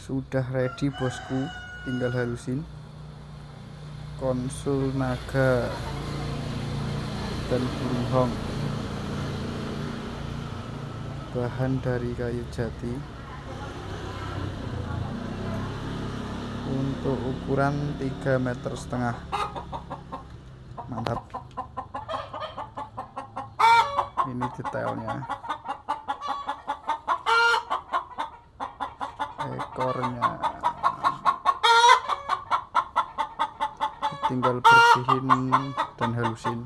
Sudah ready bosku, tinggal halusin. Konsul naga dan burung hong, bahan dari kayu jati. Untuk ukuran 3,5 meter. Mantap. Ini detailnya. Ekornya tinggal bersihin dan halusin.